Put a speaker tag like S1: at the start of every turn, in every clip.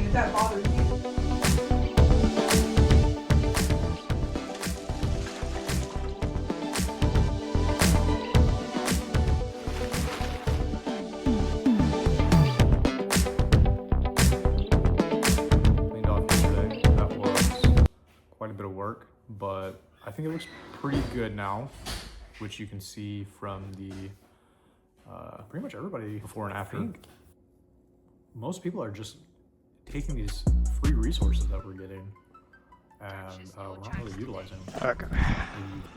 S1: if that bothers you.
S2: Cleaned off yesterday. That was quite a bit of work, but I think it looks pretty good now, which you can see from the pretty much everybody before and after. I think most people are just taking these free resources that we're getting and we're not really utilizing them.
S3: Okay. I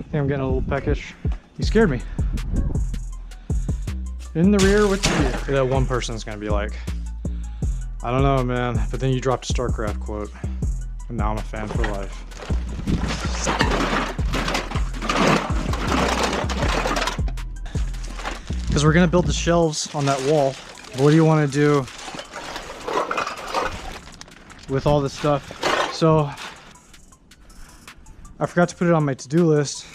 S3: think I'm getting a little peckish. You scared me. In the rear with the rear. That one person's gonna be like, I don't know, man. But then you dropped a StarCraft quote, and now I'm a fan for life. Because we're gonna build the shelves on that wall. What do you want to do with all this stuff? So I forgot to put it on my to-do list,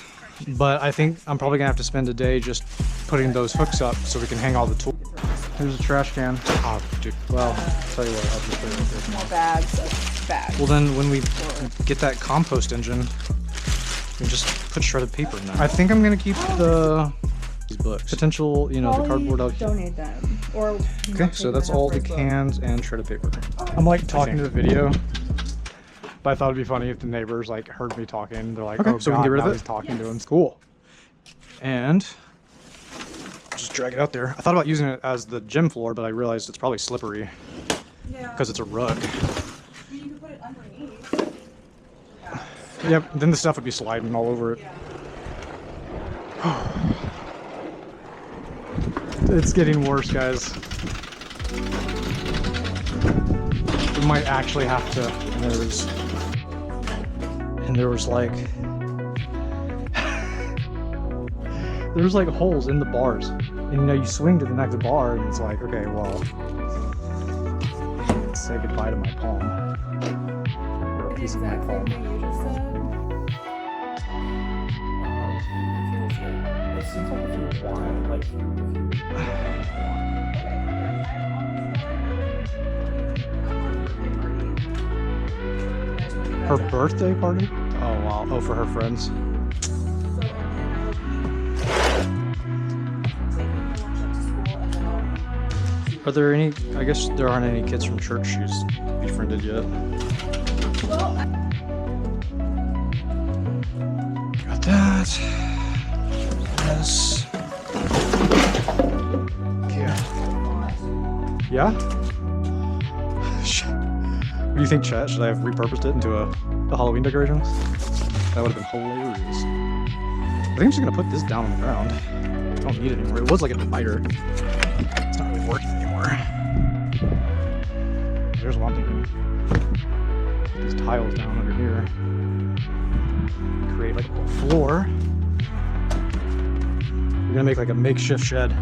S3: but I think I'm probably gonna have to spend a day just putting those hooks up so we can hang all the tools. Here's a trash can. Oh, dude. Well, I'll tell you what, I'll just put it right there.
S1: More bags of bags.
S3: Well, then when we get that compost engine, we can just put shredded paper in there. I think I'm gonna keep these books. Potential, you know, the cardboard out here.
S1: Donate them. Or
S3: okay, so that's all the cans and shredded paper. I'm like talking to the video, but I thought it'd be funny if the neighbors like heard me talking. They're like, okay, oh, so God, we can get rid of it. He's talking to him. Cool. And just drag it out there. I thought about using it as the gym floor, but I realized it's probably slippery because it's a rug.
S1: You can put it underneath.
S3: Yep, then the stuff would be sliding all over it. It's getting worse, guys. We might actually have to. And there was like there's like holes in the bars, and you know, you swing to the next bar, and it's like, okay, well, say goodbye to my palm, or a piece of my palm.
S2: It seems like if you want, like,
S3: Her birthday party? Oh wow! Oh, for her friends. Are there any? I guess there aren't any kids from church she's befriended yet. Got that. Yes. Yeah. Yeah? What do you think, chat? Should I have repurposed it into a Halloween decoration? That would have been hilarious. I think I'm just gonna put this down on the ground. I don't need it anymore. It was like a divider. It's not really working anymore. There's one thing. Put these tiles down under here. Create like a little floor. We're gonna make like a makeshift shed.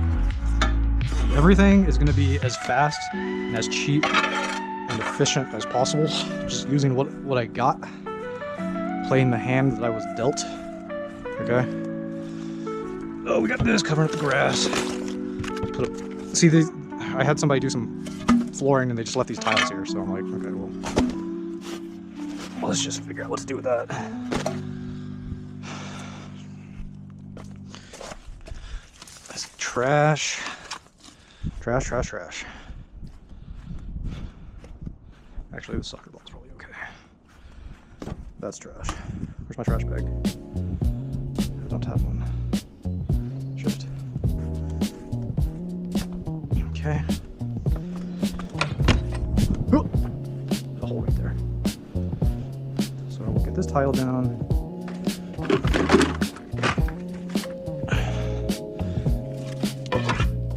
S3: Everything is gonna be as fast and as cheap and efficient as possible. Just using what I got. Playing the hand that I was dealt. Okay. Oh, we got this covering up the grass. Put up. See, I had somebody do some flooring and they just left these tiles here, so I'm like, okay, well, let's just figure out what to do with that. That's trash. Trash, trash, trash. Actually, the soccer ball's probably okay. That's trash. Where's my trash bag? I don't have one. Shit. Okay. Oh, a hole right there. So we'll get this tile down.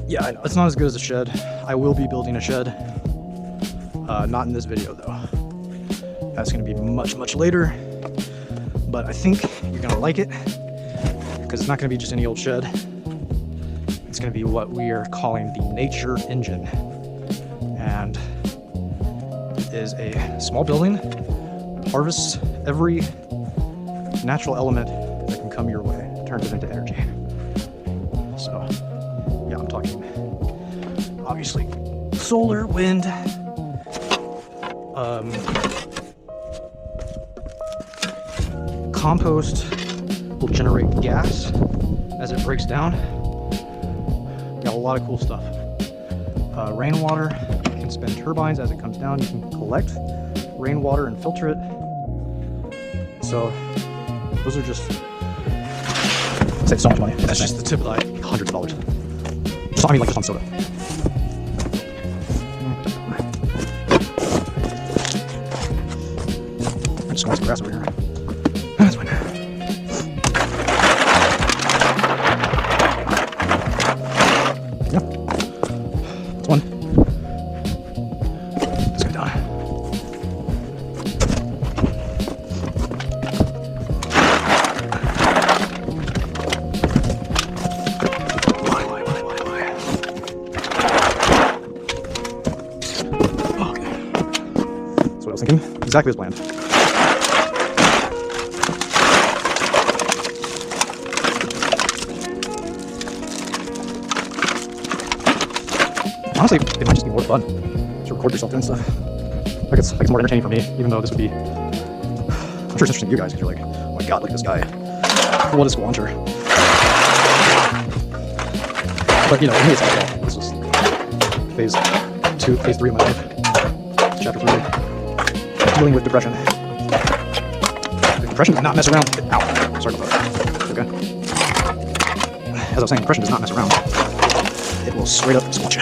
S3: Yeah, I know it's not as good as a shed. I will be building a shed. Not in this video though. That's gonna be much, much later. But I think you're gonna like it because it's not gonna be just any old shed. It's gonna be what we are calling the nature engine. And it is a small building, harvests every natural element that can come your way, turns it into energy. So, yeah, I'm talking obviously solar, wind, Compost will generate gas as it breaks down. Got a lot of cool stuff. Rainwater can spin turbines as it comes down. You can collect rainwater and filter it. So those are just save so much money. That's just the tip of the eye. Hundreds of dollars. So I mean, like just on soda. I'm just going to grass over here. That's fine. Yeah. That's one. Let's go down. I was thinking exactly as planned. Honestly, it might just be more fun to record yourself doing stuff. Like it's more entertaining for me, even though this would be. I'm sure it's interesting to you guys because you're like, oh my god, look at this guy. What a squancher. But you know, for me it's like, well, this was phase 3 of my life. Chapter 3. Dealing with depression. Depression does not mess around. Ow. Sorry about that. Okay. As I was saying, depression does not mess around. It will straight up squash you.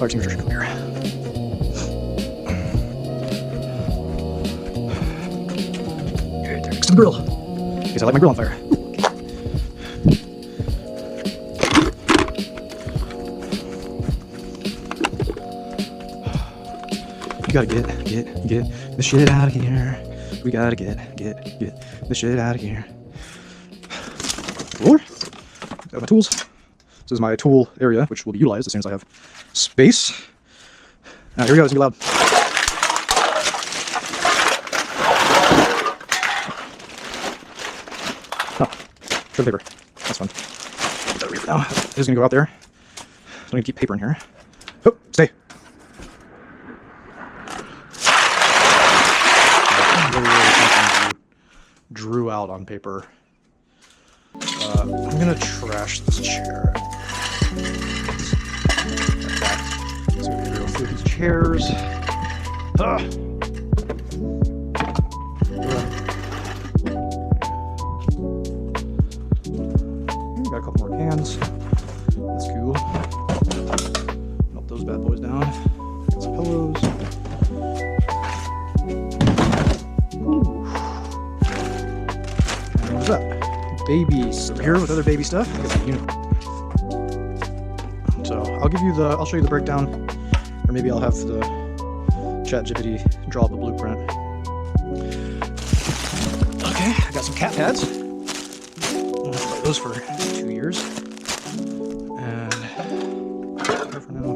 S3: Fire extinguisher should come here. To the grill, because I light my grill on fire. You gotta get the shit out of here. We gotta get the shit out of here. Roller. Got my tools. This is my tool area, which will be utilized as soon as I have space. Now here we go. It's gonna be loud. Paper. That's fun. Put that away for now. This is gonna go out there. So I'm gonna keep paper in here. Oh, stay. Drew out on paper. I'm gonna trash this chair. So we're gonna go through these chairs. Got a couple more cans. That's cool. Melt those bad boys down. Got some pillows. Ooh. And what's that? Baby stuff. Here with other baby stuff. So I'll show you the breakdown, or maybe I'll have the ChatGPT draw up a blueprint. Okay, I got some cat pads. I'll play those for 2 years. And for now,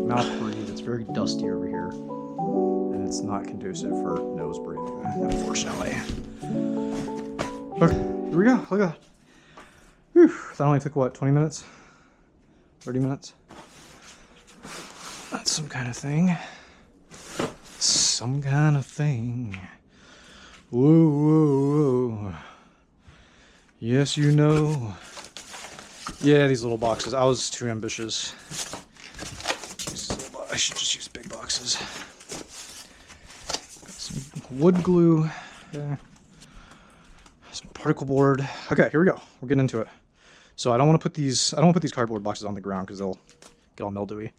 S3: mouth breathe. It's very dusty over here, and it's not conducive for nose breathing, unfortunately. Okay, here we go. Look at that. Whew, that only took what, 20 minutes? 30 minutes? That's some kind of thing. Some kind of thing. Whoa, whoa, whoa. Yes, you know. Yeah, these little boxes. I was too ambitious. I should just use big boxes. Got some wood glue. Yeah. Some particle board. Okay, here we go. We're getting into it. So I don't want to put these cardboard boxes on the ground because they'll get all mildewy.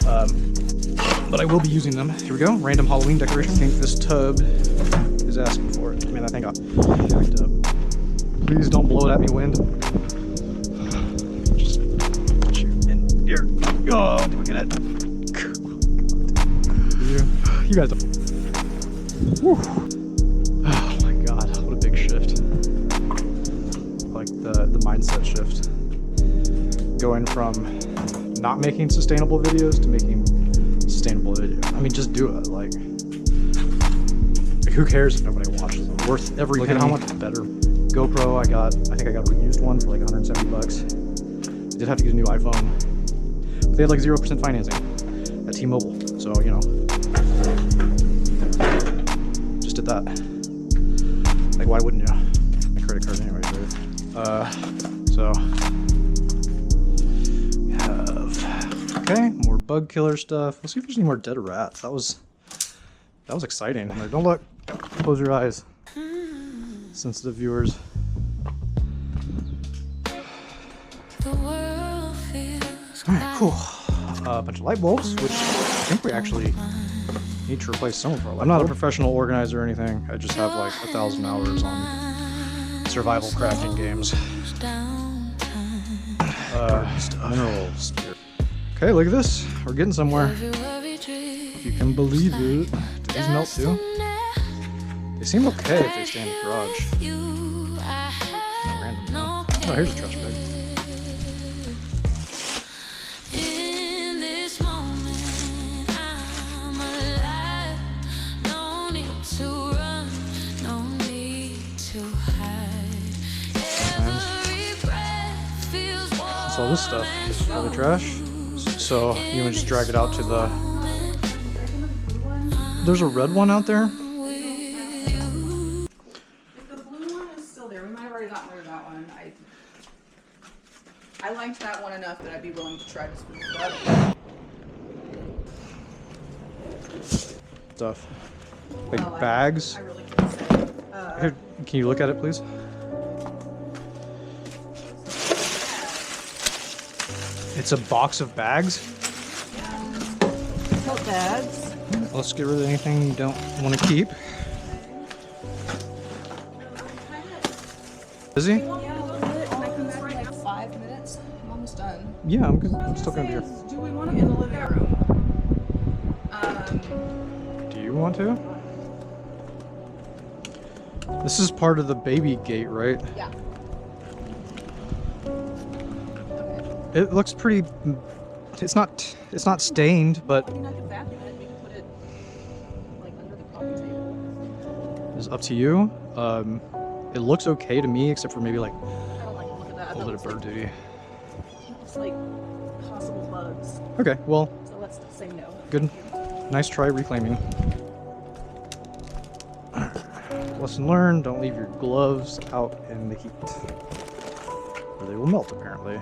S3: But I will be using them. Here we go. Random Halloween decoration. I think this tub is asking for it. I mean, I think I'll backed up. Please don't blow it at me, wind. Just shoot in here. Oh, did we get it? You guys don't. Whew. Oh my god, what a big shift. Like the mindset shift. Going from not making sustainable videos to making sustainable video. I mean, just do it. Like who cares if nobody watches it? Worth every penny. Look at how much better. GoPro, I think I got a used one for like 170 bucks. I did have to get a new iPhone. But they had like 0% financing at T-Mobile. So, you know, just did that. Like, why wouldn't you? My credit card anyway, right? So we have, okay, more bug killer stuff. Let's see if there's any more dead rats. That was exciting. Don't look. Close your eyes. Sensitive viewers. Alright, cool. A bunch of light bulbs, which I think we actually need to replace some of our light bulbs. I'm not a professional organizer or anything. I just have like 1,000 hours on survival crafting games. Minerals. Okay, look at this. We're getting somewhere. If you can believe it. Do these melt too? They seem okay if they stay in the garage. Not random. No. Oh, here's a trash bag. All this stuff is for the trash. So you can just drag it out to the. There's a red one out there.
S1: If the blue one is still there, we might have already gotten rid of that one. I liked that one enough that I'd be willing to try to spruce it up.
S3: Stuff. Like bags.
S1: I really can't say.
S3: Here, can you look at it, please? It's a box of bags.
S1: Tote bags.
S3: Let's get rid of anything you don't want to keep. Busy?
S1: Yeah, a little bit. Can I come back in like 5 minutes? I'm almost done.
S3: Yeah, I'm good. I'm still gonna be here.
S1: Do we want to in the living room?
S3: Do you want to? This is part of the baby gate, right?
S1: Yeah.
S3: It looks pretty. It's not stained, but
S1: I mean, I could vacuum it. We could put it like under the coffee table.
S3: it's up to you. It looks okay to me, except for maybe like
S1: I don't like the look of that.
S3: a little bit of bird duty.
S1: It's like possible bugs.
S3: Okay, well,
S1: So let's say no.
S3: good. Nice try reclaiming. Lesson learned: don't leave your gloves out in the heat, or they will melt. Apparently.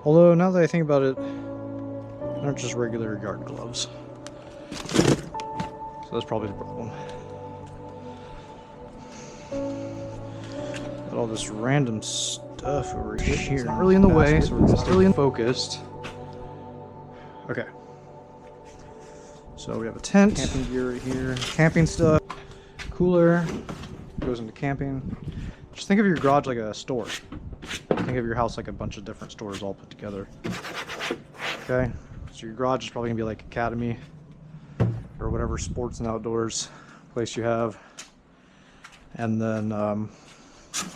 S3: Although, now that I think about it, they're just regular yard gloves. So that's probably the problem. Got all this random stuff over here. It's not really in the way, so we're just really focused. Okay. So we have a tent, camping gear right here, camping stuff, cooler, goes into camping. Just think of your garage like a store. Think of your house like a bunch of different stores all put together. Okay, so your garage is probably gonna be like Academy or whatever sports and outdoors place you have. And then